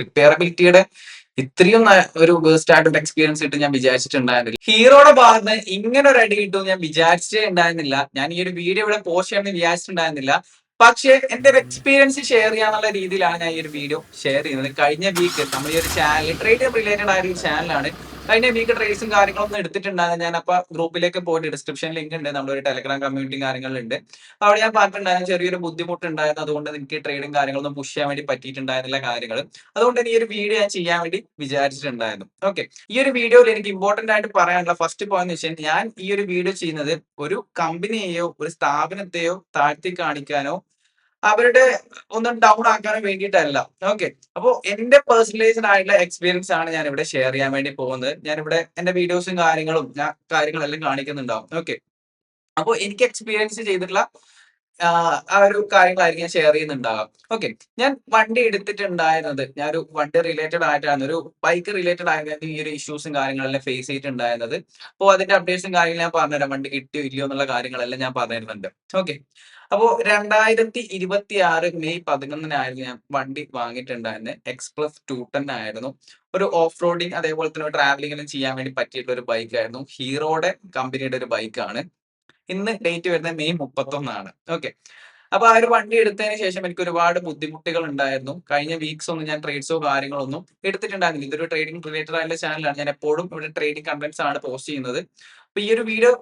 റിപ്പയറബിലിറ്റിയുടെ ഇത്രയും ഒരു വേസ്റ്റ് ആയിട്ടൊരു എക്സ്പീരിയൻസ് കിട്ടും ഞാൻ വിചാരിച്ചിട്ടുണ്ടായിരുന്നില്ല. ഹീറോയുടെ ഭാഗത്ത് ഇങ്ങനെ ഒരു അടി കിട്ടും ഞാൻ വിചാരിച്ചേ ഉണ്ടായിരുന്നില്ല. ഞാൻ ഈ ഒരു വീഡിയോ ഇവിടെ പോസ്റ്റ് ചെയ്യണമെന്ന് വിചാരിച്ചിട്ടുണ്ടായിരുന്നില്ല. പക്ഷേ എന്റെ ഒരു എക്സ്പീരിയൻസ് ഷെയർ ചെയ്യാന്നുള്ള രീതിയിലാണ് ഞാൻ ഈ ഒരു വീഡിയോ ഷെയർ ചെയ്യുന്നത്. കഴിഞ്ഞ വീക്ക് നമ്മൾ ഈ ഒരു ചാനൽ ട്രേഡ് റിലേറ്റഡ് ആയ ഒരു ചാനലാണ്. കഴിഞ്ഞ വീക്ക് ട്രേഡ്സും കാര്യങ്ങളൊന്നും എടുത്തിട്ടുണ്ടായിരുന്നു. ഞാൻ അപ്പൊ ഗ്രൂപ്പിലേക്ക് പോയിട്ട് ഡിസ്ക്രിപ്ഷൻ ലിങ്ക് ഉണ്ട്, നമ്മുടെ ഒരു ടെലഗ്രാം കമ്മ്യൂണിറ്റി കാര്യങ്ങളുണ്ട്. അവിടെ ഞാൻ പറഞ്ഞിട്ടുണ്ടായിരുന്നു ചെറിയൊരു ബുദ്ധിമുട്ടുണ്ടായിരുന്നു, അതുകൊണ്ട് എനിക്ക് ട്രേഡും കാര്യങ്ങളൊന്നും പുഷ് ചെയ്യാൻ വേണ്ടി പറ്റിയിട്ടുണ്ടായിരുന്നില്ല കാര്യങ്ങൾ. അതുകൊണ്ട് ഈ ഒരു വീഡിയോ ഞാൻ ചെയ്യാൻ വേണ്ടി വിചാരിച്ചിട്ടുണ്ടായിരുന്നു. ഓക്കെ, ഈ ഒരു വീഡിയോയിൽ എനിക്ക് ഇമ്പോർട്ടന്റ് ആയിട്ട് പറയാനുള്ള ഫസ്റ്റ് പോയിന്റ് വെച്ചാൽ, ഞാൻ ഈ ഒരു വീഡിയോ ചെയ്യുന്നത് ഒരു കമ്പനിയെയോ ഒരു സ്ഥാപനത്തെയോ താഴ്ത്തി കാണിക്കാനോ അവരുടെ ഒന്ന് ഡൗൺ ആക്കാനും വേണ്ടിയിട്ടല്ല. ഓക്കെ, അപ്പോ എന്റെ പേഴ്സണലൈസ്ഡ് ആയിട്ടുള്ള എക്സ്പീരിയൻസ് ആണ് ഞാൻ ഇവിടെ ഷെയർ ചെയ്യാൻ വേണ്ടി പോകുന്നത്. ഞാനിവിടെ എന്റെ വീഡിയോസും കാര്യങ്ങളും കാര്യങ്ങളെല്ലാം കാണിക്കുന്നുണ്ടാവും. ഓക്കെ, അപ്പോ എനിക്ക് എക്സ്പീരിയൻസ് ചെയ്തിട്ടുള്ള ആ ഒരു കാര്യങ്ങളായിരിക്കും ഞാൻ ഷെയർ ചെയ്യുന്നുണ്ടാകാം. ഓക്കെ, ഞാൻ വണ്ടി എടുത്തിട്ടുണ്ടായിരുന്നത് ഞാനൊരു വണ്ടി റിലേറ്റഡ് ആയിട്ടാണ്, ഒരു ബൈക്ക് റിലേറ്റഡ് ആയിരുന്നു ഈ ഒരു ഇഷ്യൂസും കാര്യങ്ങളെല്ലാം ഫേസ് ചെയ്തിട്ടുണ്ടായിരുന്നത്. അപ്പോൾ അതിന്റെ അപ്ഡേറ്റ്സും കാര്യങ്ങളും ഞാൻ പറഞ്ഞുതരാം. വണ്ടി കിട്ടിയോ ഇല്ലയോ എന്നുള്ള കാര്യങ്ങളെല്ലാം ഞാൻ പറഞ്ഞിരുന്നുണ്ട്. ഓക്കെ, അപ്പോ 2026 മെയ് 11 ഞാൻ വണ്ടി വാങ്ങിയിട്ടുണ്ടായിരുന്നത്. എക്സ്പ്രസ് 210 ആയിരുന്നു. ഒരു ഓഫ് റോഡിങ് അതേപോലെ തന്നെ ട്രാവലിംഗിലും ചെയ്യാൻ വേണ്ടി പറ്റിയിട്ടുള്ള ഒരു ബൈക്ക് ആയിരുന്നു. ഹീറോയുടെ കമ്പനിയുടെ ഒരു ബൈക്കാണ്. ഇന്ന് ഡേറ്റ് വരുന്നത് മെയ് 31. ഓക്കെ, അപ്പൊ ആ ഒരു വണ്ടി എടുത്തതിന് ശേഷം എനിക്ക് ഒരുപാട് ബുദ്ധിമുട്ടുകൾ ഉണ്ടായിരുന്നു. കഴിഞ്ഞ വീക്സ് ഒന്നും ഞാൻ ട്രേഡ്സോ കാര്യങ്ങളൊന്നും എടുത്തിട്ടുണ്ടായിരുന്നില്ല. ഇതൊരു ട്രേഡിംഗ് റിലേറ്റഡ് ആയിട്ടുള്ള ചാനലാണ്. ഞാൻ എപ്പോഴും ഇവിടെ ട്രേഡിംഗ് കണ്ടന്റ്സ് ആണ് പോസ്റ്റ് ചെയ്യുന്നത്. അപ്പൊ ഈ ഒരു വീഡിയോ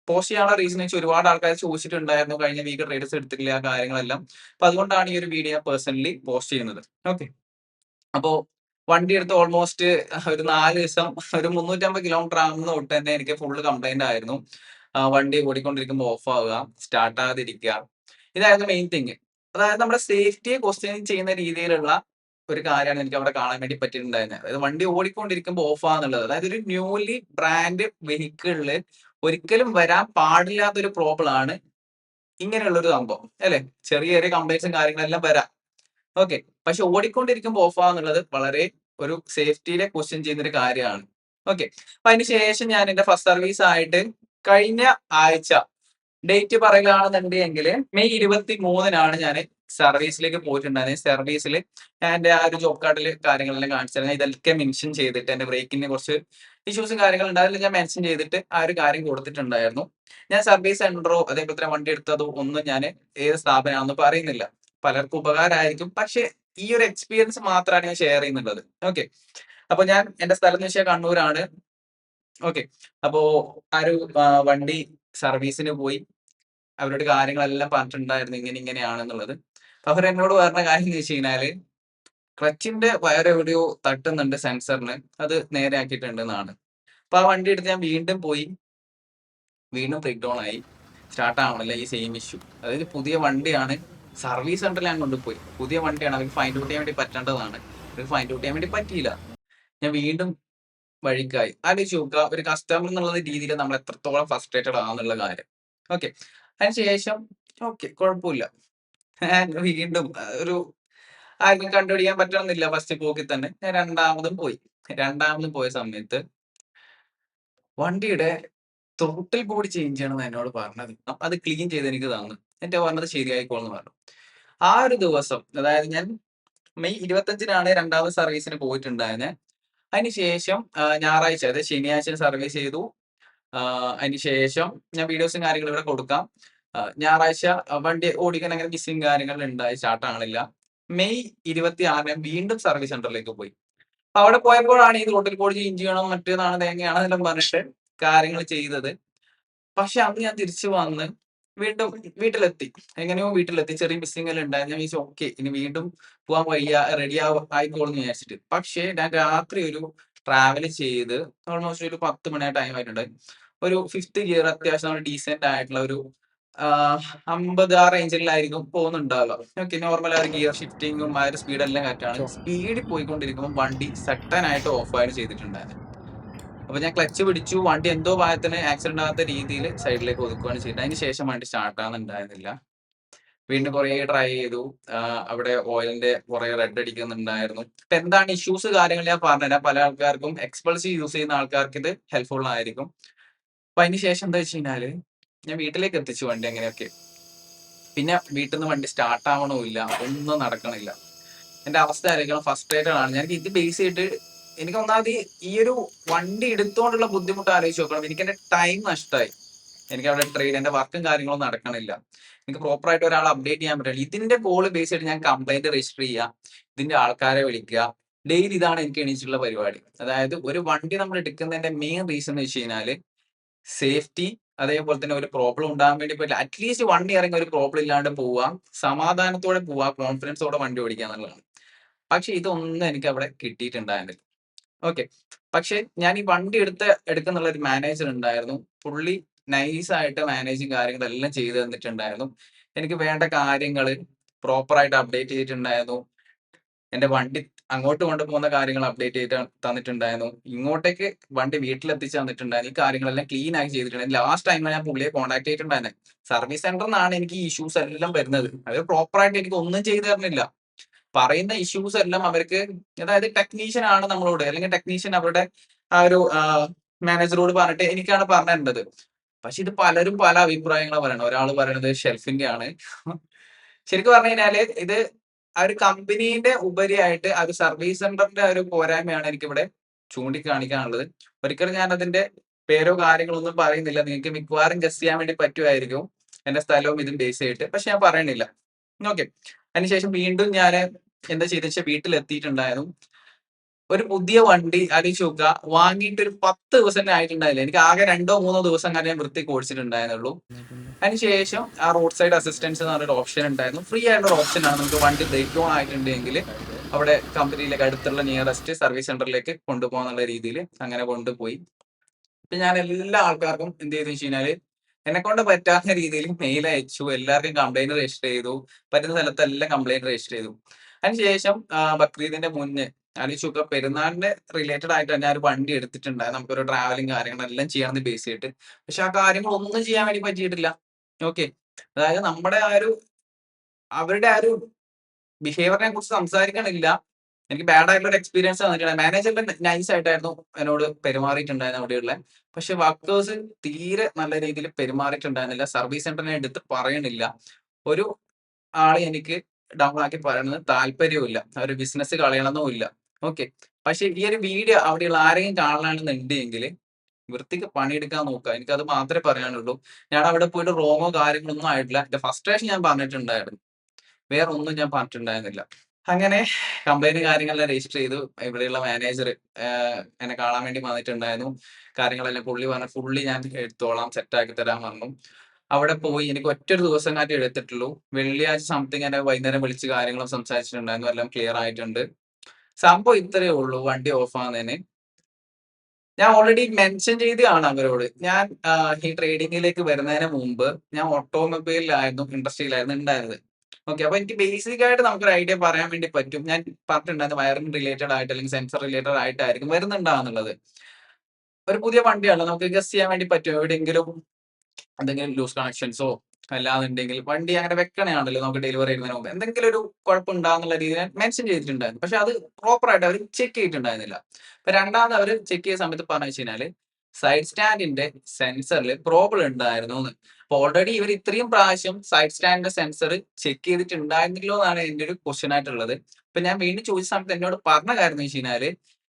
പോസ്റ്റ് ചെയ്യാനുള്ള റീസൺ വെച്ചാൽ ഒരുപാട് ആൾക്കാർ ചോദിച്ചിട്ടുണ്ടായിരുന്നു കഴിഞ്ഞ വീക്ക് ട്രേഡ്സ് എടുത്തിട്ടില്ല കാര്യങ്ങളെല്ലാം. അപ്പൊ അതുകൊണ്ടാണ് ഈ ഒരു വീഡിയോ പേഴ്സണലി പോസ്റ്റ് ചെയ്യുന്നത്. ഓക്കെ, അപ്പോ വണ്ടി എടുത്ത് ഓൾമോസ്റ്റ് ഒരു 4 ദിവസം ഒരു 350 കിലോമീറ്റർ ആകുന്ന തൊട്ട് തന്നെ എനിക്ക് ഫുള്ള് കംപ്ലൈന്റ് ആയിരുന്നു. വണ്ടി ഓടിക്കൊണ്ടിരിക്കുമ്പോൾ ഓഫ് ആവുക, സ്റ്റാർട്ട് ആകാതിരിക്കുക, ഇതായിരുന്നു മെയിൻ തിങ്. അതായത് നമ്മുടെ സേഫ്റ്റിയെ ക്വസ്റ്റ്യൻ ചെയ്യുന്ന രീതിയിലുള്ള ഒരു കാര്യമാണ് എനിക്ക് അവിടെ കാണാൻ വേണ്ടി പറ്റിയിട്ടുണ്ടായിരുന്നത്. അതായത് വണ്ടി ഓടിക്കൊണ്ടിരിക്കുമ്പോൾ ഓഫ് ആകുന്നുള്ളത്, അതായത് ഒരു ന്യൂലി ബ്രാൻഡ് വെഹിക്കിളില് ഒരിക്കലും വരാൻ പാടില്ലാത്ത ഒരു പ്രോബ്ലം ആണ് ഇങ്ങനെയുള്ള ഒരു സംഭവം, അല്ലെ? ചെറിയ ചെറിയ കംപ്ലൈന്റ്സും കാര്യങ്ങളെല്ലാം വരാം. ഓക്കെ, പക്ഷെ ഓടിക്കൊണ്ടിരിക്കുമ്പോൾ ഓഫ് ആവുന്നുള്ളത് വളരെ ഒരു സേഫ്റ്റിയിലെ ക്വസ്റ്റ്യൻ ചെയ്യുന്ന ഒരു കാര്യമാണ്. ഓക്കെ, അപ്പൊ അതിന് ശേഷം ഞാൻ എന്റെ ഫസ്റ്റ് സർവീസ് ആയിട്ട് കഴിഞ്ഞ ആഴ്ച ഡേറ്റ് പറയുകയാണെന്നുണ്ടെങ്കിൽ മെയ് 23 ഞാൻ സർവീസിലേക്ക് പോയിട്ടുണ്ടായിരുന്നത്. സർവീസിൽ ഞാൻ എന്റെ ആ ഒരു ജോബ് കാർഡിൽ കാര്യങ്ങളെല്ലാം കാണിച്ചിരുന്നത്. ഇതൊക്കെ മെൻഷൻ ചെയ്തിട്ട് എന്റെ ബ്രേക്കിന് കുറച്ച് ഇഷ്യൂസും കാര്യങ്ങളും ഉണ്ടായാലും ഞാൻ മെൻഷൻ ചെയ്തിട്ട് ആ ഒരു കാര്യം കൊടുത്തിട്ടുണ്ടായിരുന്നു. ഞാൻ സർവീസ് സെന്ററോ അതേപോലെ തന്നെ വണ്ടി എടുത്തതോ ഒന്നും ഞാൻ ഏത് സ്ഥാപനമാണെന്ന് പറയുന്നില്ല. പലർക്കും ഉപകാരമായിരിക്കും, പക്ഷെ ഈ ഒരു എക്സ്പീരിയൻസ് മാത്രമാണ് ഞാൻ ഷെയർ ചെയ്യുന്നുള്ളത്. ഓക്കെ, അപ്പൊ ഞാൻ എന്റെ സ്ഥലം എന്ന് വെച്ചാൽ കണ്ണൂരാണ്. ഓക്കെ, അപ്പോ ആ ഒരു വണ്ടി സർവീസിന് പോയി. അവരോട് കാര്യങ്ങളെല്ലാം പറഞ്ഞിട്ടുണ്ടായിരുന്നു ഇങ്ങനെ ഇങ്ങനെയാണെന്നുള്ളത്. അവർ എന്നോട് പറഞ്ഞ കാര്യം എന്ന് വെച്ച് കഴിഞ്ഞാല് ക്ലച്ചിന്റെ വയർ എവിടെയോ തട്ടുന്നുണ്ട് സെൻസറിന്, അത് നേരെ ആക്കിയിട്ടുണ്ടെന്നാണ്. അപ്പൊ ആ വണ്ടി എടുത്ത് ഞാൻ വീണ്ടും പോയി, വീണ്ടും ബ്രേക്ക് ഡൗൺ ആയി, സ്റ്റാർട്ട് ആവണില്ല, ഈ സെയിം ഇഷ്യൂ. അതായത് പുതിയ വണ്ടിയാണ്, സർവീസ് സെന്ററിൽ ഞാൻ കൊണ്ടുപോയി, പുതിയ വണ്ടിയാണ്, അവർക്ക് ഫൈൻഡ് ഔട്ട് ചെയ്യാൻ വേണ്ടി പറ്റേണ്ടതാണ്, അവർക്ക് ഫൈൻഡ് ഔട്ട് ചെയ്യാൻ വേണ്ടി പറ്റിയില്ല. ഞാൻ വീണ്ടും വഴിക്കായി. ആലോചിച്ച് നോക്കുക, ഒരു കസ്റ്റമർ എന്നുള്ള രീതിയിൽ നമ്മൾ എത്രത്തോളം ഫ്രസ്ട്രേറ്റഡ് ആണെന്നുള്ള കാര്യം. ഓക്കെ, അതിനുശേഷം ഓക്കെ കുഴപ്പമില്ല, ഞാൻ വീണ്ടും ഒരു ആർക്കും കണ്ടുപിടിക്കാൻ പറ്റണമെന്നില്ല ഫസ്റ്റ് പോക്കിൽ തന്നെ ഞാൻ രണ്ടാമതും പോയി. രണ്ടാമതും പോയ സമയത്ത് വണ്ടിയുടെ ത്രോട്ടിൽ ബോഡി ചേഞ്ച് ചെയ്യണമെന്ന് എന്നോട് പറഞ്ഞത്. അപ്പൊ അത് ക്ലീൻ ചെയ്ത് എനിക്ക് തന്നു. എന്നിട്ട് പറഞ്ഞത് ശരിയായിക്കോളെന്ന് പറഞ്ഞു. ആ ഒരു ദിവസം, അതായത് ഞാൻ മെയ് 25 രണ്ടാമത് സർവീസിന് പോയിട്ടുണ്ടായിരുന്നത്. അതിനുശേഷം ഞായറാഴ്ച, അതായത് ശനിയാഴ്ച സർവീസ് ചെയ്തു. അതിനുശേഷം ഞാൻ വീഡിയോസും കാര്യങ്ങളും ഇവിടെ കൊടുക്കാം. ഞായറാഴ്ച വണ്ടി ഓടിക്കാൻ അങ്ങനെ മിസ്സിങ് കാര്യങ്ങൾ ഉണ്ടായി, സ്റ്റാർട്ട് ആകണില്ല. മെയ് 26 വീണ്ടും സർവീസ് സെന്ററിലേക്ക് പോയി. അപ്പൊ അവിടെ പോയപ്പോഴാണ് ഈ റോട്ടിൽ കോഡ് ചേഞ്ച് ചെയ്യണം, മറ്റേതാണ് തേങ്ങയാണ് എന്നെല്ലാം പറഞ്ഞിട്ട് കാര്യങ്ങൾ ചെയ്തത്. പക്ഷെ അന്ന് ഞാൻ തിരിച്ചു വന്ന് വീണ്ടും വീട്ടിലെത്തി. എങ്ങനെയോ വീട്ടിലെത്തി, ചെറിയ മിസ്സിംഗ് എല്ലാം ഉണ്ടായി. ഞാൻ വിചാരിച്ചു ഓക്കെ ഇനി വീണ്ടും പോവാൻ വയ്യ, റെഡി ആയിക്കോളും എന്ന് വിചാരിച്ചിട്ട്. പക്ഷേ ഞാൻ രാത്രി ഒരു ട്രാവൽ ചെയ്ത് ഓൾമോസ്റ്റ് ഒരു 10 മണി ടൈം ആയിട്ടുണ്ട്. ഒരു ഫിഫ്ത്ത് ഗിയർ അത്യാവശ്യം ഡീസെന്റ് ആയിട്ടുള്ള ഒരു 50 ആ റേഞ്ചിലായിരിക്കും പോകുന്നുണ്ടാവുക. ഓക്കെ, നോർമൽ ആ ഒരു ഗിയർ ഷിഫ്റ്റിങ്ങും ആ ഒരു സ്പീഡെല്ലാം കറക്റ്റാണ്. സ്പീഡിൽ പോയിക്കൊണ്ടിരിക്കുമ്പോൾ വണ്ടി സഡൻ ആയിട്ട് ഓഫ് ആയിട്ട് ചെയ്തിട്ടുണ്ടായിരുന്നു. അപ്പൊ ഞാൻ ക്ലച്ച് പിടിച്ചു, വണ്ടി എന്തോ ഭാഗത്തിന് ആക്സിഡന്റ് ആകാത്ത രീതിയിൽ സൈഡിലേക്ക് ഒതുക്കുകയാണ് ചെയ്തത്. അതിന് ശേഷം വണ്ടി സ്റ്റാർട്ട് ആകുന്നുണ്ടായിരുന്നില്ല. വീണ്ടും കുറെ ട്രൈ ചെയ്തു. അവിടെ ഓയിലിന്റെ കുറെ റെഡ് അടിക്കുന്നുണ്ടായിരുന്നു. അപ്പൊ എന്താണ് ഇഷ്യൂസ് കാര്യങ്ങൾ ഞാൻ പറഞ്ഞുതരാം. പല ആൾക്കാർക്കും എക്സ്പൾസീവ് യൂസ് ചെയ്യുന്ന ആൾക്കാർക്ക് ഇത് ഹെൽപ്ഫുൾ ആയിരിക്കും. അപ്പൊ അതിന് ശേഷം എന്താ വെച്ച് കഴിഞ്ഞാല് ഞാൻ വീട്ടിലേക്ക് എത്തിച്ചു വണ്ടി എങ്ങനെയൊക്കെ. പിന്നെ വീട്ടിൽ നിന്ന് വണ്ടി സ്റ്റാർട്ട് ആവണമില്ല, ഒന്നും നടക്കണില്ല. എന്റെ അവസ്ഥ ആയിരിക്കണം ഫ്രസ്ട്രേറ്റഡ് ആണ്. ഞാൻ ഇത് ബേസ് ചെയ്തിട്ട് എനിക്ക് ഒന്നാമത് ഈ ഒരു വണ്ടി എടുത്തുകൊണ്ടുള്ള ബുദ്ധിമുട്ട് ആലോചിച്ച് നോക്കണം. എനിക്ക് എന്റെ ടൈം നഷ്ടമായി. എനിക്ക് അവിടെ ട്രെയിൻ എന്റെ വർക്കും കാര്യങ്ങളൊന്നും നടക്കണില്ല. എനിക്ക് പ്രോപ്പർ ആയിട്ട് ഒരാൾ അപ്ഡേറ്റ് ചെയ്യാൻ പറ്റില്ല. ഇതിന്റെ കോള് ബേസ് ചെയ്തിട്ട് ഞാൻ കംപ്ലൈന്റ് രജിസ്റ്റർ ചെയ്യുക, ഇതിന്റെ ആൾക്കാരെ വിളിക്കുക. ഡെയിലി ഇതാണ് എനിക്ക് എണീച്ചിട്ടുള്ള പരിപാടി. അതായത് ഒരു വണ്ടി നമ്മൾ എടുക്കുന്നതിന്റെ മെയിൻ റീസൺ എന്ന് വെച്ച് കഴിഞ്ഞാല് സേഫ്റ്റി, അതേപോലെ തന്നെ ഒരു പ്രോബ്ലം ഉണ്ടാകാൻ വേണ്ടി പറ്റില്ല. അറ്റ്ലീസ്റ്റ് വണ്ടി ഇറങ്ങി ഒരു പ്രോബ്ലം ഇല്ലാണ്ട് പോവാം, സമാധാനത്തോടെ പോവാ, കോൺഫിഡൻസോടെ വണ്ടി ഓടിക്കുക എന്നുള്ളതാണ്. പക്ഷെ ഇതൊന്നും എനിക്ക് അവിടെ കിട്ടിയിട്ടുണ്ടായിരുന്നില്ല. ഓക്കെ. പക്ഷെ ഞാൻ ഈ വണ്ടി എടുക്കുന്നുള്ള ഒരു മാനേജർ ഉണ്ടായിരുന്നു. പുള്ളി നൈസായിട്ട് മാനേജും കാര്യങ്ങളെല്ലാം ചെയ്തു തന്നിട്ടുണ്ടായിരുന്നു. എനിക്ക് വേണ്ട കാര്യങ്ങള് പ്രോപ്പറായിട്ട് അപ്ഡേറ്റ് ചെയ്തിട്ടുണ്ടായിരുന്നു. എന്റെ വണ്ടി അങ്ങോട്ട് കൊണ്ടുപോകുന്ന കാര്യങ്ങൾ അപ്ഡേറ്റ് ചെയ്ത് തന്നിട്ടുണ്ടായിരുന്നു. ഇങ്ങോട്ടേക്ക് വണ്ടി വീട്ടിലെത്തിച്ച് തന്നിട്ടുണ്ടായിരുന്നു. ഈ കാര്യങ്ങളെല്ലാം ക്ലീൻ ആക്കി ചെയ്തിട്ടുണ്ടായിരുന്നു. ലാസ്റ്റ് ടൈമിലാണ് ഞാൻ പുള്ളിയെ കോൺടാക്ട് ചെയ്തിട്ടുണ്ടായിരുന്നത്. സർവീസ് സെന്ററിൽ എനിക്ക് ഈ ഇഷ്യൂസ് എല്ലാം വരുന്നത്. അവർ പ്രോപ്പറായിട്ട് എനിക്ക് ഒന്നും ചെയ്തു തരുന്നില്ല. പറയുന്ന ഇഷ്യൂസ് എല്ലാം അവർക്ക്, അതായത് ടെക്നീഷ്യൻ ആണ് നമ്മളോട്, അല്ലെങ്കിൽ ടെക്നീഷ്യൻ അവരുടെ ആ ഒരു മാനേജറോട് പറഞ്ഞിട്ട് എനിക്കാണ് പറഞ്ഞു തരേണ്ടത്. പക്ഷെ ഇത് പലരും പല അഭിപ്രായങ്ങളാണ് പറയണത്. ഒരാൾ പറയണത് ഷെൽഫിന്റെ ആണ്. ശരിക്കും പറഞ്ഞു കഴിഞ്ഞാല് ഇത് ആ ഒരു കമ്പനീന്റെ ഉപരിയായിട്ട് ആ ഒരു സർവീസ് സെന്ററിന്റെ ഒരു പോരായ്മയാണ് എനിക്കിവിടെ ചൂണ്ടിക്കാണിക്കാനുള്ളത്. ഒരിക്കലും ഞാൻ അതിന്റെ പേരോ കാര്യങ്ങളോ ഒന്നും പറയുന്നില്ല. നിങ്ങൾക്ക് മിക്കവാറും ഗസ് ചെയ്യാൻ വേണ്ടി പറ്റുമായിരിക്കും എന്റെ സ്ഥലവും ഇതും ബേസ് ചെയ്തിട്ട്. പക്ഷെ ഞാൻ പറയണില്ല. ഓക്കെ. അതിനുശേഷം വീണ്ടും ഞാൻ എന്താ ചെയ്തെന്ന് വെച്ചാൽ വീട്ടിലെത്തിയിട്ടുണ്ടായിരുന്നു. ഒരു പുതിയ വണ്ടി ആലോചിച്ച് നോക്കുക, വാങ്ങിയിട്ട് ഒരു 10 ദിവസം തന്നെ ആയിട്ടുണ്ടായില്ല. എനിക്ക് ആകെ 2-3 ദിവസം അങ്ങനെ ഞാൻ വൃത്തിക്ക് ഓടിച്ചിട്ടുണ്ടായിരുന്നുള്ളൂ. അതിനുശേഷം ആ റോഡ് സൈഡ് അസിസ്റ്റൻസ് എന്ന് പറഞ്ഞൊരു ഓപ്ഷൻ ഉണ്ടായിരുന്നു. ഫ്രീ ആയിട്ടുള്ള ഓപ്ഷൻ ആണ്. നമുക്ക് വണ്ടി ബ്രേക്ക് ഡൗൺ ആയിട്ടുണ്ടെങ്കിൽ അവിടെ കമ്പനിയിലേക്ക് അടുത്തുള്ള നിയറസ്റ്റ് സർവീസ് സെന്ററിലേക്ക് കൊണ്ടുപോകാന്നുള്ള രീതിയിൽ അങ്ങനെ കൊണ്ടുപോയി. ഇപ്പൊ ഞാൻ എല്ലാ ആൾക്കാർക്കും എന്ത് ചെയ്തു വെച്ച് കഴിഞ്ഞാല് എന്നെ കൊണ്ട് പറ്റാത്ത രീതിയിൽ മെയിൽ അയച്ചു. എല്ലാവർക്കും കംപ്ലൈന്റ് രജിസ്റ്റർ ചെയ്തു. പറ്റുന്ന സ്ഥലത്തെല്ലാം കംപ്ലൈന്റ് രജിസ്റ്റർ ചെയ്തു. അതിനുശേഷം ബക്രീദിന്റെ മുന്നേ ആലോചിച്ച് നോക്കുക, പെരുന്നാളിന്റെ റിലേറ്റഡ് ആയിട്ട് ഞാൻ ഒരു വണ്ടി എടുത്തിട്ടുണ്ടായിരുന്നു. നമുക്കൊരു ട്രാവലിംഗ് കാര്യങ്ങളെല്ലാം ചെയ്യണമെന്ന് ബേസ് ചെയ്തിട്ട്. പക്ഷെ ആ കാര്യങ്ങളൊന്നും ചെയ്യാൻ വേണ്ടി പറ്റിയിട്ടില്ല. ഓക്കെ. അതായത് നമ്മുടെ അവരുടെ ആ ഒരു ബിഹേവിയറിനെ കുറിച്ച് സംസാരിക്കണില്ല. എനിക്ക് ബാഡ് ആയിട്ടുള്ള ഒരു എക്സ്പീരിയൻസ് തന്നിട്ടുണ്ട്. മാനേജറിന്റെ നൈസ് ആയിട്ടായിരുന്നു എന്നോട് പെരുമാറിയിട്ടുണ്ടായിരുന്നു അവിടെയുള്ള. പക്ഷെ വർക്കേഴ്സ് തീരെ നല്ല രീതിയിൽ പെരുമാറിയിട്ടുണ്ടായിരുന്നില്ല. സർവീസ് സെന്ററിനെ എടുത്ത് പറയണില്ല. ഒരു ആള് എനിക്ക് ഡൗൺ ആക്കി പറയണത് താല്പര്യവുമില്ല. ഒരു ബിസിനസ് കളയണമെന്നുമില്ല. ഓക്കെ. പക്ഷെ ഈ ഒരു വീഡിയോ അവിടെയുള്ള ആരെങ്കിലും കാണണമെന്നുണ്ടെങ്കിൽ വൃത്തിക്ക് പണിയെടുക്കാൻ നോക്കുക. എനിക്കത് മാത്രമേ പറയാനുള്ളൂ. ഞാൻ അവിടെ പോയിട്ട് റോങ്ങോ കാര്യങ്ങളൊന്നും ആയിട്ടില്ല. എന്റെ ഫ്രസ്ട്രേഷൻ ഞാൻ പറഞ്ഞിട്ടുണ്ടായിരുന്നു. വേറെ ഒന്നും ഞാൻ പറഞ്ഞിട്ടുണ്ടായിരുന്നില്ല. അങ്ങനെ കംപ്ലൈന്റ് കാര്യങ്ങളെല്ലാം രജിസ്റ്റർ ചെയ്തു. ഇവിടെയുള്ള മാനേജർ എന്നെ കാണാൻ വേണ്ടി വന്നിട്ടുണ്ടായിരുന്നു. കാര്യങ്ങളെല്ലാം പുള്ളി പറഞ്ഞു ഫുള്ളി ഞാൻ എടുത്തോളാം, സെറ്റ് ആക്കി തരാൻ പറഞ്ഞു. അവിടെ പോയി എനിക്ക് ഒറ്റൊരു ദിവസം കാട്ടി എടുത്തിട്ടുള്ളൂ. വെള്ളിയാഴ്ച സംതിങ് എന്നെ വൈകുന്നേരം വിളിച്ച് കാര്യങ്ങളും സംസാരിച്ചിട്ടുണ്ടായിരുന്നു. എല്ലാം ക്ലിയർ ആയിട്ടുണ്ട്. സംഭവം ഇത്രയേ ഉള്ളൂ വണ്ടി ഓഫ് ആകുന്നതിന്. ഞാൻ ഓൾറെഡി മെൻഷൻ ചെയ്തതാണ് അവരോട്. ഞാൻ ഈ ട്രേഡിങ്ങിലേക്ക് വരുന്നതിന് മുമ്പ് ഞാൻ ഓട്ടോമൊബൈലിലായിരുന്നു, ഇൻഡസ്ട്രിയിലായിരുന്നു ഉണ്ടായിരുന്നത്. ഓക്കെ. അപ്പൊ എനിക്ക് ബേസിക് ആയിട്ട് നമുക്കൊരു ഐഡിയ പറയാൻ വേണ്ടി പറ്റും. ഞാൻ പറഞ്ഞിട്ടുണ്ടായിരുന്നു വയറിംഗ് റിലേറ്റഡ് ആയിട്ട് അല്ലെങ്കിൽ സെൻസർ റിലേറ്റഡ് ആയിട്ടായിരിക്കും വരുന്നുണ്ടാവുന്നുള്ളത്. ഒരു പുതിയ വണ്ടിയാണ്. നമുക്ക് ഗസ് ചെയ്യാൻ വേണ്ടി പറ്റും എവിടെയെങ്കിലും എന്തെങ്കിലും ലൂസ് കണക്ഷൻസോ അല്ലാന്നുണ്ടെങ്കിൽ വണ്ടി അങ്ങനെ വെക്കണയാണല്ലോ നമുക്ക് ഡെലിവറി ചെയ്യുന്നതിന് മുമ്പ്. എന്തെങ്കിലും ഒരു കുഴപ്പമുണ്ടാകുന്നുള്ള രീതിയിൽ മെൻഷൻ ചെയ്തിട്ടുണ്ടായിരുന്നു. പക്ഷെ അത് പ്രോപ്പർ ആയിട്ട് അവർ ചെക്ക് ചെയ്തിട്ടുണ്ടായിരുന്നില്ല. അപ്പൊ രണ്ടാമത് അവർ ചെക്ക് ചെയ്ത സമയത്ത് പറഞ്ഞു വെച്ച് കഴിഞ്ഞാല് സൈഡ് സ്റ്റാൻഡിന്റെ സെൻസറിൽ പ്രോബ്ലം ഉണ്ടായിരുന്നു എന്ന്. അപ്പൊ ഓൾറെഡി ഇവർ ഇത്രയും പ്രാവശ്യം സൈഡ് സ്റ്റാൻഡിന്റെ സെൻസർ ചെക്ക് ചെയ്തിട്ടുണ്ടായിരുന്നില്ലോ എന്നാണ് എന്റെ ഒരു ക്വസ്റ്റ്യൻ ആയിട്ടുള്ളത്. അപ്പൊ ഞാൻ വീണ്ടും ചോദിച്ച സമയത്ത് എന്നോട് പറഞ്ഞ കാര്യം എന്ന് വെച്ച് കഴിഞ്ഞാല്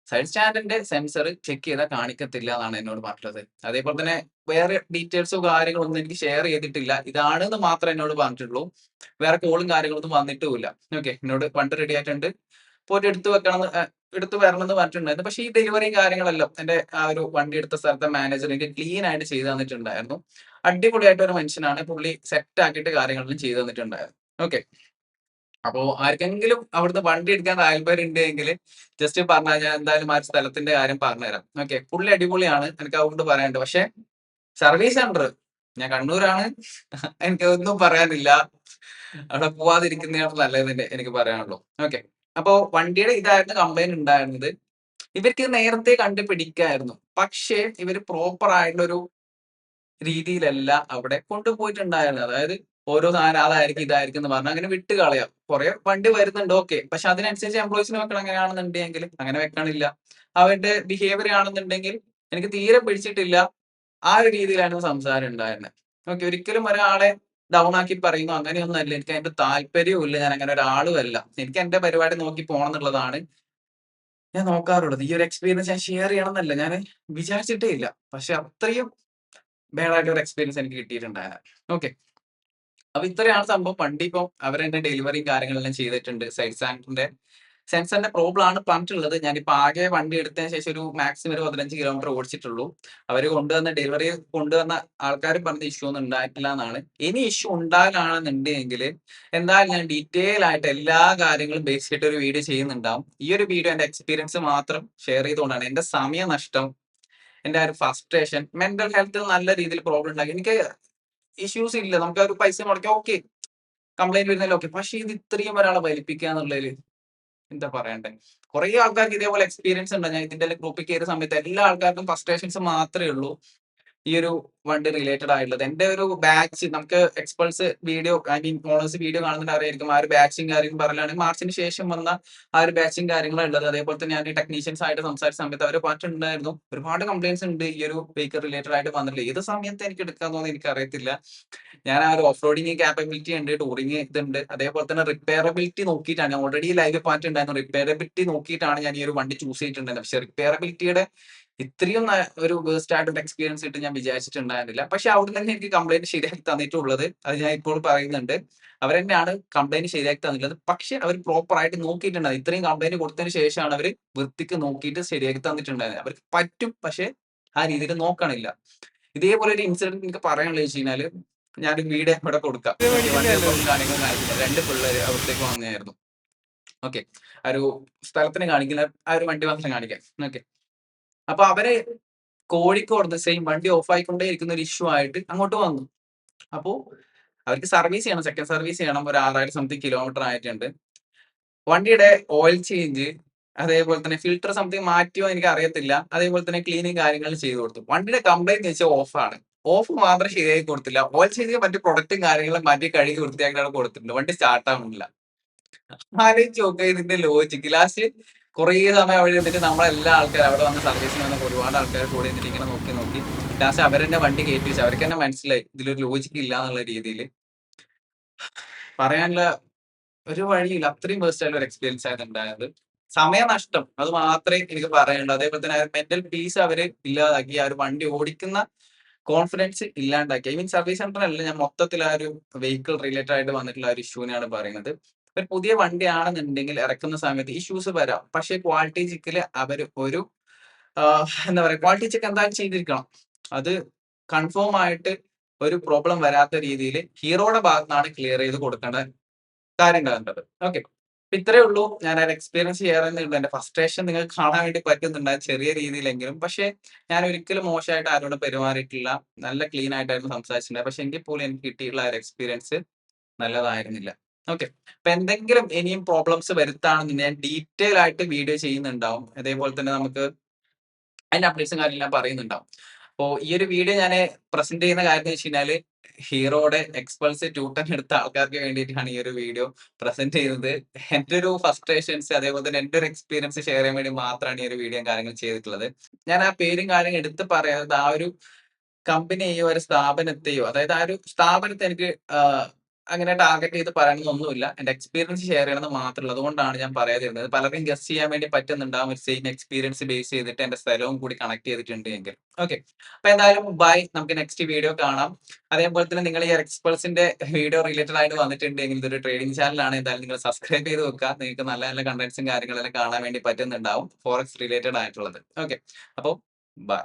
സൈഡ് സ്റ്റാൻഡിന്റെ സെൻസർ ചെക്ക് ചെയ്താൽ കാണിക്കത്തില്ല എന്നാണ് എന്നോട് പറഞ്ഞത്. അതേപോലെ തന്നെ വേറെ ഡീറ്റെയിൽസോ കാര്യങ്ങളോ ഒന്നും എനിക്ക് ഷെയർ ചെയ്തിട്ടില്ല. ഇതാണെന്ന് മാത്രമേ എന്നോട് പറഞ്ഞിട്ടുള്ളൂ. വേറെ കോളും കാര്യങ്ങളൊന്നും വന്നിട്ടുമില്ല. ഓക്കെ. എന്നോട് ഫണ്ട് റെഡി ആയിട്ടുണ്ട്, പോയിട്ട് എടുത്തു വരണം എന്ന് പറഞ്ഞിട്ടുണ്ടായിരുന്നു. പക്ഷേ ഈ ഡെലിവറിയും കാര്യങ്ങളെല്ലാം എന്റെ ആ ഒരു വണ്ടി എടുത്ത സ്ഥലത്തെ മാനേജർ എനിക്ക് ക്ലീൻ ആയിട്ട് ചെയ്തു തന്നിട്ടുണ്ടായിരുന്നു. അടിപൊളിയായിട്ട് ഒരു മനുഷ്യനാണ്. പുള്ളി സെറ്റ് ആക്കിയിട്ട് കാര്യങ്ങളെല്ലാം ചെയ്തു തന്നിട്ടുണ്ടായിരുന്നു. ഓക്കെ. അപ്പോ ആർക്കെങ്കിലും അവിടുന്ന് വണ്ടി എടുക്കാൻ താല്പര്യം ഉണ്ടെങ്കിൽ ജസ്റ്റ് പറഞ്ഞാൽ ഞാൻ എന്തായാലും ആ ഒരു സ്ഥലത്തിന്റെ കാര്യം പറഞ്ഞുതരാം. ഓക്കെ. പുള്ളി അടിപൊളിയാണ്. എനിക്ക് അതുകൊണ്ട് പറയാനുണ്ട്. പക്ഷെ സർവീസ് സെന്റർ, ഞാൻ കണ്ണൂരാണ്. എനിക്ക് ഒന്നും പറയാനില്ല. അവിടെ പോവാതിരിക്കുന്നതാണ് നല്ലതെന്ന് എനിക്ക് പറയാനുള്ളൂ. ഓക്കെ. അപ്പോ വണ്ടിയുടെ ഇതായിരുന്നു കംപ്ലൈന്റ് ഉണ്ടായിരുന്നത്. ഇവർക്ക് നേരത്തെ കണ്ടുപിടിക്കായിരുന്നു. പക്ഷേ ഇവര് പ്രോപ്പർ ആയിട്ടുള്ളൊരു രീതിയിലല്ല അവിടെ കൊണ്ടുപോയിട്ടുണ്ടായിരുന്നത്. അതായത് ഓരോ സാധനം അതായിരിക്കും ഇതായിരിക്കും എന്ന് പറഞ്ഞ് അങ്ങനെ വിട്ട് കളയാം. കുറെ വണ്ടി വരുന്നുണ്ട്. ഓക്കെ. പക്ഷെ അതിനനുസരിച്ച് എംപ്ലോയീസിനെ വെക്കണം. അങ്ങനെയാണെന്നുണ്ടെങ്കിൽ അങ്ങനെ വെക്കണില്ല. അവരുടെ ബിഹേവിയർ ആണെന്നുണ്ടെങ്കിൽ എനിക്ക് തീരെ പിടിച്ചിട്ടില്ല. ആ ഒരു രീതിയിലായിരുന്നു സംസാരം ഉണ്ടായിരുന്നത്. ഓക്കെ. ഒരിക്കലും ഒരാളെ ഡൗൺ ആക്കി പറയുന്നു അങ്ങനെയൊന്നും അല്ല. എനിക്ക് അതിന്റെ താല്പര്യവും ഇല്ല. ഞാൻ അങ്ങനെ ഒരാളും അല്ല. എനിക്ക് എന്റെ പരിപാടി നോക്കി പോണം എന്നുള്ളതാണ് ഞാൻ നോക്കാറുള്ളത്. ഈ ഒരു എക്സ്പീരിയൻസ് ഞാൻ ഷെയർ ചെയ്യണം എന്നല്ല ഞാൻ വിചാരിച്ചിട്ടേ ഇല്ല. പക്ഷെ അത്രയും ബാഡ് ആയിട്ടുള്ള ഒരു എക്സ്പീരിയൻസ് എനിക്ക് കിട്ടിയിട്ടുണ്ടായിരുന്നു. ഓക്കെ. അപ്പൊ ഇത്രയാണ് സംഭവം. വണ്ടി ഇപ്പം അവരെന്നെ ഡെലിവറിയും കാര്യങ്ങളെല്ലാം ചെയ്തിട്ടുണ്ട്. സെൻസറിന്റെ പ്രോബ്ലം ആണ് പറഞ്ഞിട്ടുള്ളത്. ഞാനിപ്പോ ആകെ വണ്ടി എടുത്തതിന് ശേഷം ഒരു മാക്സിമം ഒരു 15 കിലോമീറ്റർ ഓടിച്ചിട്ടുള്ളൂ. അവര് ഡെലിവറി കൊണ്ടുവന്ന ആൾക്കാര് പറഞ്ഞ ഇഷ്യൂ ഒന്നും ഉണ്ടായിട്ടില്ല എന്നാണ്. ഇനി ഇഷ്യൂ ഉണ്ടാകാണെന്നുണ്ടെങ്കിൽ എന്തായാലും ഞാൻ ഡീറ്റെയിൽ ആയിട്ട് എല്ലാ കാര്യങ്ങളും ബേസ് ചെയ്തിട്ട് ഒരു വീഡിയോ ചെയ്യുന്നുണ്ടാവും. ഈ ഒരു വീഡിയോ എന്റെ എക്സ്പീരിയൻസ് മാത്രം ഷെയർ ചെയ്തുകൊണ്ടാണ്. എന്റെ സമയനഷ്ടം, എന്റെ ആ ഒരു ഫ്രസ്ട്രേഷൻ, മെന്റൽ ഹെൽത്തിൽ നല്ല രീതിയിൽ പ്രോബ്ലം ഉണ്ടാക്കി. എനിക്ക് ഇഷ്യൂസ് ഇല്ല. നമുക്ക് ആ ഒരു പൈസ മുടക്കാം. ഓക്കെ. കംപ്ലൈന്റ് വരുന്നതിൽ ഓക്കെ. പക്ഷെ ഇത് ഇത്രയും ഒരാളെ വലിപ്പിക്കുക എന്നുള്ളതില് എന്താ പറയണ്ടേ? കുറേ ആൾക്കാർക്ക് ഇതേപോലെ എക്സ്പീരിയൻസ് ഉണ്ട്. ഞാൻ ഇതിന്റെ ഗ്രൂപ്പിൽ കയറിയ സമയത്ത് എല്ലാ ആൾക്കാർക്കും ഫ്രസ്ട്രേഷൻസ് മാത്രമേ ഉള്ളൂ. ഈ ഒരു വണ്ടി റിലേറ്റഡ് ആയിട്ടുള്ളത്. എന്റെ ഒരു ബാച്ച് നമുക്ക് എക്സ്പൾസ് വീഡിയോ ഓണേഴ്സ് വീഡിയോ കാണുന്നുണ്ട് അറിയായിരിക്കും. ആ ഒരു ബാച്ചും കാര്യം പറയുകയാണെങ്കിൽ മാർച്ചിന് ശേഷം വന്ന ആ ഒരു ബാച്ചും കാര്യങ്ങളും ഉള്ളത്. അതേപോലെ തന്നെ ഞാൻ ടെക്നീഷ്യൻസ് ആയിട്ട് സംസാരിച്ച സമയത്ത് അവർ പറഞ്ഞിട്ടുണ്ടായിരുന്നു ഒരുപാട് കംപ്ലയിന്റ്സ് ഉണ്ട് ഈ ഒരു വെഹിക്കിൾ റിലേറ്റഡ് ആയിട്ട് വന്നിട്ടില്ല. ഏത് സമയത്ത് എനിക്ക് എടുക്കാൻ തോന്നുന്നു എനിക്ക് അറിയത്തില്ല. ഞാൻ ആ ഒരു ഓഫ് റോഡിങ് കാപ്പബിലിറ്റി ഉണ്ട്, ടൂറിങ് ഇതുണ്ട്, അതേപോലെ തന്നെ റിപ്പയറബിലിറ്റി നോക്കിയിട്ടാണ് ഞാൻ ഓൾറെഡി ലൈവ് പറഞ്ഞിട്ടുണ്ടായിരുന്നു. റിപ്പയറബിലിറ്റി നോക്കിയിട്ടാണ് ഞാൻ ഈ ഒരു വണ്ടി ചൂസ് ചെയ്തിട്ടുണ്ടായിരുന്നത്. പക്ഷെ റിപ്പയറബിലിറ്റിയുടെ ഇത്രയും ഒരു വേസ്റ്റ് ആയിട്ടൊരു എക്സ്പീരിയൻസ് കിട്ടും ഞാൻ വിചാരിച്ചിട്ടുണ്ടായിരുന്നില്ല. പക്ഷെ അവിടെ തന്നെ എനിക്ക് കംപ്ലൈന്റ് ശരിയാക്കി തന്നിട്ടുള്ളത് അത് ഞാൻ ഇപ്പോൾ പറയുന്നുണ്ട്. അവരെന്നെയാണ് കംപ്ലൈന്റ് ശരിയാക്കി തന്നിട്ടുള്ളത്. പക്ഷെ അവർ പ്രോപ്പർ ആയിട്ട് നോക്കിയിട്ടുണ്ടായിരുന്നു. ഇത്രയും കംപ്ലൈന്റ് കൊടുത്തതിന് ശേഷമാണ് അവർ വൃത്തിക്ക് നോക്കിയിട്ട് ശരിയാക്കി തന്നിട്ടുണ്ടായിരുന്നത്. അവർക്ക് പറ്റും, പക്ഷെ ആ രീതിയിൽ നോക്കണില്ല. ഇതേപോലെ ഒരു ഇൻസിഡന്റ് എനിക്ക് പറയാനുള്ളത് വെച്ച് കഴിഞ്ഞാല് ഞാനൊരു വീഡിയോ ഇവിടെ കൊടുക്കാം. വണ്ടി റെക്കോർഡും കാര്യങ്ങളും കാണിച്ചില്ല. 2 പിള്ളേര് അവിടത്തേക്ക് വന്നതായിരുന്നു. ഓക്കെ. ആ ഒരു സ്ഥലത്തിന് കാണിക്കുന്ന ആ ഒരു വണ്ടി മാത്രം കാണിക്കാം. ഓക്കെ. അപ്പൊ അവര് കോഴിക്കോട് സെയിം വണ്ടി ഓഫ് ആയിക്കൊണ്ടേ ഇരിക്കുന്ന ഒരു ഇഷ്യൂ ആയിട്ട് അങ്ങോട്ട് വന്നു. അപ്പോ അവർക്ക് സർവീസ് ചെയ്യണം. സെക്കൻഡ് സർവീസ് ചെയ്യണം. ഒരു 6000 സംതിങ് കിലോമീറ്റർ ആയിട്ടുണ്ട്. വണ്ടിയുടെ ഓയിൽ ചേഞ്ച്, അതേപോലെ തന്നെ ഫിൽട്ടർ സംതിങ് മാറ്റിയോ എനിക്ക് അറിയത്തില്ല. അതേപോലെ തന്നെ ക്ലീനിങ് കാര്യങ്ങൾ ചെയ്തു കൊടുത്തു. വണ്ടിയുടെ കംപ്ലൈന്റ് വെച്ചാൽ ഓഫാണ്. ഓഫ് മാത്രം ശരിയാക്കി കൊടുത്തില്ല. ഓയിൽ ചേഞ്ച് മറ്റു പ്രൊഡക്റ്റും കാര്യങ്ങളും മാറ്റി കഴുകി വൃത്തിയാക്കിയാണ് കൊടുത്തിട്ടുണ്ട്. വണ്ടി സ്റ്റാർട്ട് ആവുന്നില്ല. ആലോചിച്ച് നോക്ക് ഇതിന്റെ ലോജിക്ക്. ലാസ്റ്റ് കുറേ സമയം അവിടെ ഇരുന്നിട്ട് നമ്മളെല്ലാ ആൾക്കാരും അവിടെ വന്ന് സർവീസിന് വന്ന ഒരുപാട് ആൾക്കാർ കൂടെ ഇരുന്നിട്ട് ഇങ്ങനെ നോക്കി നോക്കി ലാസ്റ്റ് അവരെന്നെ വണ്ടി കയറ്റി വെച്ചു. അവർക്ക് തന്നെ മനസ്സിലായി ഇതിലൊരു ലോജിക്ക് ഇല്ല എന്നുള്ള രീതിയിൽ. പറയാനുള്ള ഒരു വഴിയില്ല. അത്രയും വേസ്റ്റ് ആയിട്ടുള്ള ഒരു എക്സ്പീരിയൻസ് ആയിരുന്നു ഉണ്ടായത്. സമയനഷ്ടം അത് മാത്രമേ എനിക്ക് പറയാനുള്ളൂ. അതേപോലെ തന്നെ മെന്റൽ പീസ് അവര് ഇല്ലാതാക്കി. ആ ഒരു വണ്ടി ഓടിക്കുന്ന കോൺഫിഡൻസ് ഇല്ലാണ്ടാക്കി. ഐ മീൻ സർവീസ് സെന്ററിലല്ല, ഞാൻ മൊത്തത്തിൽ ആ ഒരു വെഹിക്കിൾ റിലേറ്റഡ് ആയിട്ട് വന്നിട്ടുള്ള ഒരു ഇഷ്യൂവിനാണ് പറയുന്നത്. ഒരു പുതിയ വണ്ടിയാണെന്നുണ്ടെങ്കിൽ ഇറക്കുന്ന സമയത്ത് ഇഷ്യൂസ് വരാം. പക്ഷേ ക്വാളിറ്റി ചെക്കില് അവര് ഒരു എന്താ പറയാ, ക്വാളിറ്റി ചെക്ക് എന്തായാലും ചെയ്തിരിക്കണം. അത് കൺഫേം ആയിട്ട് ഒരു പ്രോബ്ലം വരാത്ത രീതിയിൽ ഹീറോയുടെ ഭാഗത്താണ് ക്ലിയർ ചെയ്ത് കൊടുക്കേണ്ട കാര്യം കണ്ടത്. ഓക്കെ. ഇത്രയേ ഉള്ളൂ. ഞാൻ ഒരു എക്സ്പീരിയൻസ് ചെയ്യാറേ ഉള്ളൂ. എന്റെ ഫ്രസ്ട്രേഷൻ നിങ്ങൾക്ക് കാണാൻ വേണ്ടി പറ്റുന്നുണ്ട് ചെറിയ രീതിയിലെങ്കിലും. പക്ഷെ ഞാൻ ഒരിക്കലും മോശമായിട്ട് ആരോടും പെരുമാറിയിട്ടില്ല. നല്ല ക്ലീൻ ആയിട്ടായിരുന്നു സംസാരിച്ചിട്ടുണ്ടായത്. പക്ഷെ എങ്കിൽ പോലും എനിക്ക് കിട്ടിയിട്ടുള്ള ഒരു എക്സ്പീരിയൻസ് നല്ലതായിരുന്നില്ല. ഓക്കെ. അപ്പൊ എന്തെങ്കിലും ഇനിയും പ്രോബ്ലംസ് വരുത്താണെന്നുണ്ടെങ്കിൽ ഞാൻ ഡീറ്റെയിൽ ആയിട്ട് വീഡിയോ ചെയ്യുന്നുണ്ടാവും. അതേപോലെ തന്നെ നമുക്ക് അതിന്റെ അപ്ഡേറ്റ്സും കാര്യങ്ങളും ഞാൻ പറയുന്നുണ്ടാവും. അപ്പോ ഈ ഒരു വീഡിയോ ഞാൻ പ്രസന്റ് ചെയ്യുന്ന കാര്യം എന്ന് വെച്ച് കഴിഞ്ഞാല് ഹീറോയുടെ എക്സ്പൾസ് 210 എടുത്ത ആൾക്കാർക്ക് വേണ്ടിയിട്ടാണ് ഈ ഒരു വീഡിയോ പ്രസന്റ് ചെയ്യുന്നത്. എന്റെ ഒരു ഫ്രസ്ട്രേഷൻസ് അതേപോലെ തന്നെ എന്റെ ഒരു എക്സ്പീരിയൻസ് ഷെയർ ചെയ്യാൻ വേണ്ടി മാത്രമാണ് ഈ ഒരു വീഡിയോയും കാര്യങ്ങളും ചെയ്തിട്ടുള്ളത്. ഞാൻ ആ പേരും കാര്യങ്ങളും എടുത്ത് പറയാതെ ആ ഒരു കമ്പനിയെയോ ഒരു സ്ഥാപനത്തെയോ, അതായത് ആ ഒരു സ്ഥാപനത്തെ എനിക്ക് അങ്ങനെ ടാർഗറ്റ് ചെയ്ത് പറയണമെന്നൊന്നുമില്ല. എന്റെ എക്സ്പീരിയൻസ് ഷെയർ ചെയ്യണമെന്ന് മാത്രമേ ഉള്ളൂ. അതുകൊണ്ടാണ് ഞാൻ പറയാതിരുന്നത്. പലർക്കും ഗസ് ചെയ്യാൻ വേണ്ടി പറ്റുന്നുണ്ടാവും ഒരു സെയിം എക്സ്പീരിയൻസ് ബേസ് ചെയ്തിട്ട് എന്റെ സ്ഥലവും കൂടി കണക്ട് ചെയ്തിട്ടുണ്ട് എങ്കിൽ. ഓക്കെ. അപ്പൊ എന്തായാലും ബൈ. നമുക്ക് നെക്സ്റ്റ് വീഡിയോ കാണാം. അതേപോലെ തന്നെ നിങ്ങൾ ഈ എക്സ്പൾസിന്റെ വീഡിയോ റിലേറ്റഡ് ആയിട്ട് വന്നിട്ടുണ്ടെങ്കിൽ ഇതൊരു ട്രേഡിംഗ് ചാനലാണ്. എന്തായാലും നിങ്ങൾ സബ്സ്ക്രൈബ് ചെയ്ത് വെക്കുക. നിങ്ങൾക്ക് നല്ല നല്ല കണ്ടന്റ്സും കാര്യങ്ങളെല്ലാം കാണാൻ വേണ്ടി പറ്റുന്നുണ്ടാവും. ഫോറക്സ് റിലേറ്റഡ് ആയിട്ടുള്ളത്. ഓക്കെ. അപ്പോൾ ബൈ.